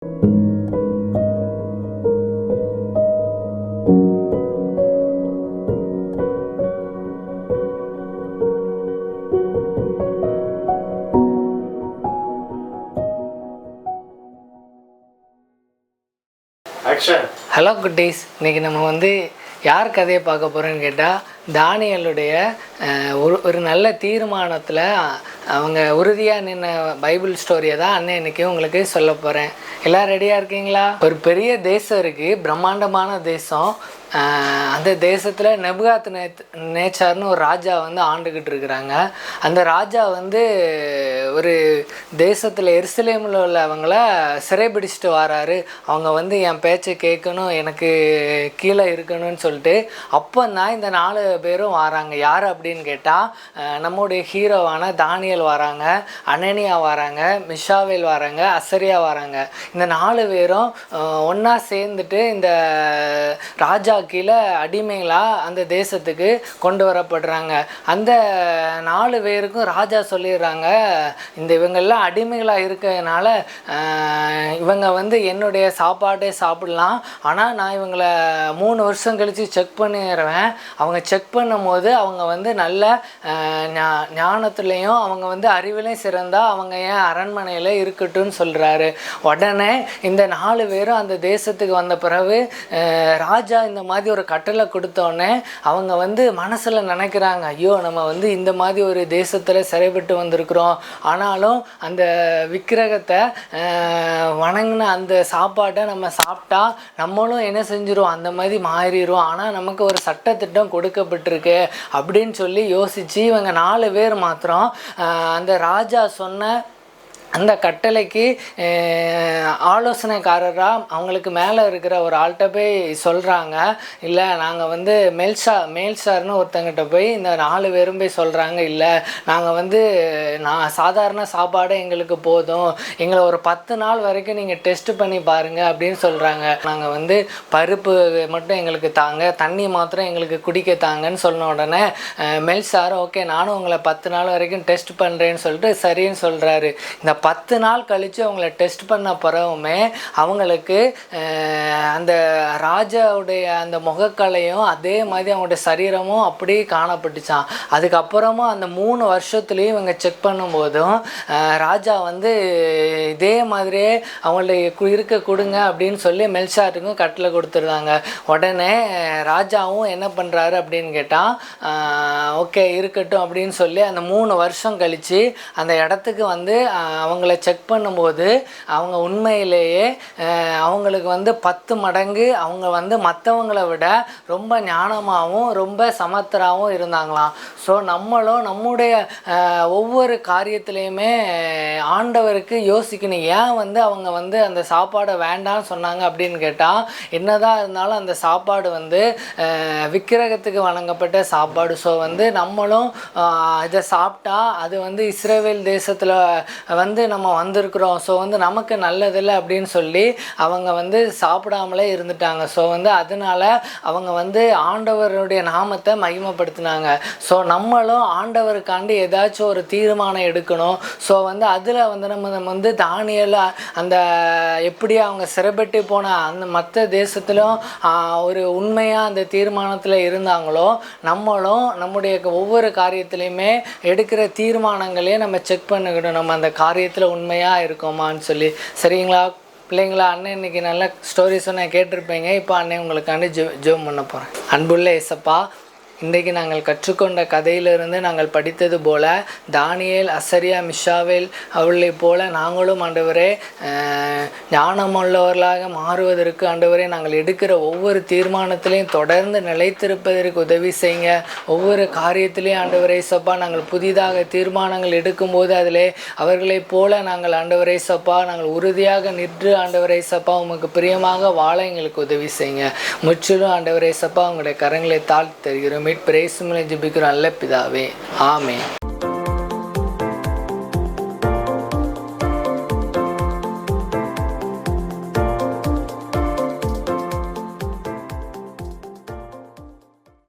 Hello குட்டீஸ், இன்றைக்கி நம்ம யார் கதையை பார்க்க போகிறோன்னு கேட்டால் தானியேலுடைய ஒரு நல்ல தீர்மானத்தில் அவங்க உறுதியாக நின்ன பைபிள் ஸ்டோரியை தான் இன்றைக்கி உங்களுக்கு சொல்ல போகிறேன். எல்லோரும் ரெடியாக இருக்கீங்களா? ஒரு பெரிய தேசம் இருக்குது, பிரம்மாண்டமான தேசம். அந்த தேசத்தில் நெபுகாத் நேச்சார்னு ஒரு ராஜா ஆண்டுக்கிட்டு இருக்கிறாங்க. அந்த ராஜா ஒரு தேசத்தில் எருசலேமில் உள்ளவங்கள சிறைபிடிச்சிட்டு வராரு. அவங்க என் பேச்சை கேட்கணும், எனக்கு கீழே இருக்கணும்னு சொல்லிட்டு அப்போ தான் இந்த 4 பேரும் வராங்க. யார் அப்படின்னு கேட்டால் நம்முடைய ஹீரோவான தானியேல் வராங்க, அனனியா வராங்க, மிஷாவேல் வராங்க, அசரியா வராங்க. இந்த 4 பேரும் ஒன்றா சேர்ந்துட்டு இந்த ராஜா கீழே அடிமைகளாக அந்த தேசத்துக்கு கொண்டு வரப்படுறாங்க. அந்த 4 பேருக்கும் ராஜா சொல்லிடுறாங்க, இவங்கெல்லாம் அடிமைகளாக இருக்கிறதுனால இவங்க என்னுடைய சாப்பாட்டே சாப்பிடலாம், ஆனால் நான் இவங்களை 3 வருஷம் கழித்து செக் பண்ணிடுவேன். அவங்க செக் பண்ணும்போது அவங்க நல்ல ஞானத்துலேயும் அவங்க அறிவிலையும் சிறந்தால் அவங்க ஏன் அரண்மனையில் இருக்கட்டும்னு சொல்கிறாரு. உடனே இந்த 4 பேரும் அந்த தேசத்துக்கு வந்த பிறகு ராஜா இந்த மாதிரி ஒரு கட்டளை கொடுத்தோடனே அவங்க மனசில் நினைக்கிறாங்க, ஐயோ நம்ம இந்த மாதிரி ஒரு தேசத்தில் சிறைப்பட்டு வந்திருக்கிறோம், ஆனாலும் அந்த விக்கிரகத்தை வணங்கின அந்த சாப்பாட்டை நம்ம சாப்பிட்டா நம்மளும் என்ன செஞ்சிரும், அந்த மாதிரி மாறிடும், ஆனால் நமக்கு ஒரு சட்டத்திட்டம் கொடுக்கப்பட்டிருக்கு அப்படின்னு சொல்லி யோசித்து இவங்க 4 பேர் மாத்திரம் அந்த ராஜா சொன்ன அந்த கட்டளைக்கு ஆலோசனைக்காரராக அவங்களுக்கு மேலே இருக்கிற ஒரு ஆள்கிட்ட போய் சொல்கிறாங்க. இல்லை நாங்கள் மேல்சார்னு ஒருத்தங்கிட்ட போய் இந்த 4 பேரும் போய் சொல்கிறாங்க, இல்லை நாங்கள் நான் சாதாரண சாப்பாடு எங்களுக்கு போதும், எங்களை ஒரு 10 நாள் வரைக்கும் நீங்கள் டெஸ்ட் பண்ணி பாருங்கள் அப்படின்னு சொல்கிறாங்க. நாங்கள் பருப்பு மட்டும் எங்களுக்கு தாங்க, தண்ணி மாத்திரம் எங்களுக்கு குடிக்க தாங்கன்னு சொன்ன உடனே மேல்சார் ஓகே நானும் உங்களை 10 நாள் வரைக்கும் டெஸ்ட் பண்ணுறேன்னு சொல்லிட்டு சரின்னு சொல்கிறாரு. இந்த 10 நாள் கழித்து அவங்கள டெஸ்ட் பண்ண பிறகுமே அவங்களுக்கு அந்த ராஜாவுடைய அந்த முகக்கலையும் அதே மாதிரி அவங்களுடைய சரீரமும் அப்படியே காணப்பட்டுச்சான். அதுக்கப்புறமும் அந்த 3 வருஷத்துலேயும் இவங்க செக் பண்ணும்போதும் ராஜா இதே மாதிரியே அவங்களுக்கு இருக்க கொடுங்க அப்படின்னு சொல்லி மெல்சாட்டுக்கும் கட்டளை கொடுத்துருந்தாங்க. உடனே ராஜாவும் என்ன பண்ணுறாரு அப்படின்னு கேட்டால் ஓகே இருக்கட்டும் அப்படின்னு சொல்லி அந்த 3 வருஷம் கழித்து அந்த இடத்துக்கு அவங்கள செக் பண்ணும்போது அவங்க உண்மையிலேயே அவங்களுக்கு 10 மடங்கு அவங்க மற்றவங்களை விட ரொம்ப ஞானமாகவும் ரொம்ப சமத்தராகவும் இருந்தாங்களாம். ஸோ நம்மளும் நம்முடைய ஒவ்வொரு காரியத்திலையுமே ஆண்டவருக்கு யோசிக்கணும், ஏன் அவங்க அந்த சாப்பாடை வேண்டான்னு சொன்னாங்க அப்படின்னு கேட்டால் என்னதான் இருந்தாலும் அந்த சாப்பாடு விக்கிரகத்துக்கு வழங்கப்பட்ட சாப்பாடு. ஸோ நம்மளும் இதை சாப்பிட்டா அது இஸ்ரவேல் தேசத்தில் நம்ம வந்திருக்கிறோம், ஸோ நமக்கு நல்லதில்லை அப்படின்னு சொல்லி அவங்க சாப்பிடாமலே இருந்துட்டாங்க. ஸோ அதனால் அவங்க ஆண்டவருடைய நாமத்தை மகிமைப்படுத்தினாங்க. ஸோ நம்மளும் ஆண்டவருக்காண்டி ஏதாச்சும் ஒரு தீர்மானம் எடுக்கணும். ஸோ அதில் நம்ம தானியேல் அந்த எப்படி அவங்க சிறைப்பட்டு போன அந்த மற்ற தேசத்திலும் ஒரு உண்மையாக அந்த தீர்மானத்தில் இருந்தாங்களோ நம்மளும் நம்முடைய ஒவ்வொரு காரியத்திலையுமே எடுக்கிற தீர்மானங்களையும் நம்ம செக் பண்ணிக்கிட்டோம், நம்ம அந்த காரியத்தில் உண்மையாக இருக்கோமான்னு சொல்லி. சரிங்களா பிள்ளைங்களா? அண்ணன் இன்றைக்கி நல்ல ஸ்டோரிஸ் நான் கேட்டிருப்பீங்க. இப்போ அண்ணன் உங்களுக்காண்டி ஜெபம் பண்ண போகிறேன். அன்புள்ள இயேசப்பா, இன்றைக்கு நாங்கள் கற்றுக்கொண்ட கதையிலிருந்து நாங்கள் படித்தது போல தானியேல், அசரியா, மிஷாவேல் அவர்களைப் போல நாங்களும் ஆண்டவரே ஞானமுள்ளவர்களாக மாறுவதற்கு ஆண்டவரே நாங்கள் எடுக்கிற ஒவ்வொரு தீர்மானத்திலையும் தொடர்ந்து நிலைத்திருப்பதற்கு உதவி செய்யுங்க. ஒவ்வொரு காரியத்திலையும் ஆண்டவரே சப்பா நாங்கள் புதிதாக தீர்மானங்கள் எடுக்கும்போது அதிலே அவர்களைப் போல நாங்கள் ஆண்டவரே சப்பா நாங்கள் உறுதியாக நின்று ஆண்டவரே சப்பா உமக்கு பிரியமாக வாழ எங்களுக்கு உதவி செய்யுங்க. முற்றிலும் ஆண்டவரே சப்பா உங்களுடைய கரங்களை தாழ்த்தி தருகிறோம். பிரேசுமலை ஜெபிக்கிறோம் நல்ல பிதாவே, ஆமென்.